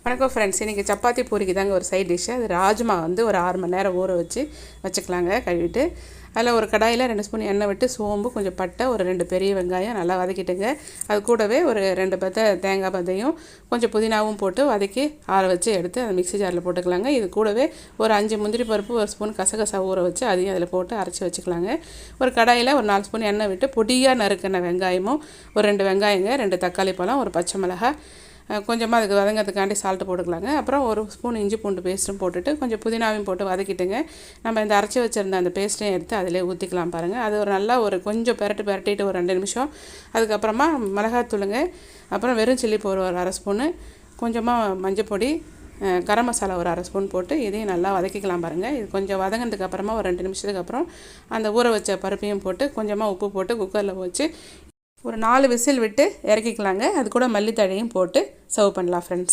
வணக்கம் ஃப்ரெண்ட்ஸ். இன்றைக்கி சப்பாத்தி பூரிக்கு தாங்க ஒரு சைட் டிஷ்ஷு. அது ராஜ்மா ஒரு 6 மணி நேரம் ஊற வச்சுக்கலாங்க கழுவிட்டு. அதில் ஒரு கடாயில் 2 ஸ்பூன் எண்ணெய் விட்டு சோம்பு, கொஞ்சம் பட்டை, ஒரு 2 பெரிய வெங்காயம் நல்லா வதக்கிட்டுங்க. அது கூடவே ஒரு 2 பத்தை தேங்காய் பத்தையும் கொஞ்சம் புதினாவும் போட்டு வதக்கி ஆற வச்சு எடுத்து அதை மிக்ஸி ஜாரில் போட்டுக்கலாங்க. இது கூடவே ஒரு 5 முந்திரி பருப்பு, ஒரு ஸ்பூன் கசகசா ஊற வச்சு அதையும் அதில் போட்டு அரைச்சி வச்சுக்கலாங்க. ஒரு கடாயில் ஒரு 4 ஸ்பூன் எண்ணெய் விட்டு பொடியாக நறுக்கின வெங்காயமும், ஒரு 2 வெங்காயங்க, 2 தக்காளி பழம், ஒரு பச்சை மிளகாய், கொஞ்சமாக அதுக்கு வதங்கிறதுக்காண்டி சால்ட்டு போட்டுக்கலாங்க. அப்புறம் ஒரு ஸ்பூன் இஞ்சி பூண்டு பேஸ்ட்டும் போட்டுட்டு கொஞ்சம் புதினாவையும் போட்டு வதக்கிட்டுங்க. நம்ம இந்த அரைச்சி வச்சுருந்த அந்த பேஸ்ட்டையும் எடுத்து அதிலே ஊற்றிக்கலாம் பாருங்கள். அது நல்லா கொஞ்சம் பிரட்டிட்டு ஒரு 2 நிமிஷம். அதுக்கப்புறமா மிளகாத்தூளுங்க, அப்புறம் வெறும் சில்லி பவுடர் ஒரு 1/2 ஸ்பூனு, கொஞ்சமாக மஞ்சள் பொடி, கரம் மசாலா ஒரு 1/2 ஸ்பூன் போட்டு இதையும் நல்லா வதக்கிக்கலாம் பாருங்கள். இது கொஞ்சம் வதங்கினதுக்கு அப்புறமா ஒரு 2 நிமிஷத்துக்கு அப்புறம் அந்த ஊற வச்ச பருப்பையும் போட்டு கொஞ்சமாக உப்பு போட்டு குக்கரில் வச்சு ஒரு 4 விசில் விட்டு இறக்கிக்கலாங்க. அது கூட மல்லித்தழையும் போட்டு சர்வ் பண்ணலாம் ஃப்ரெண்ட்ஸ்.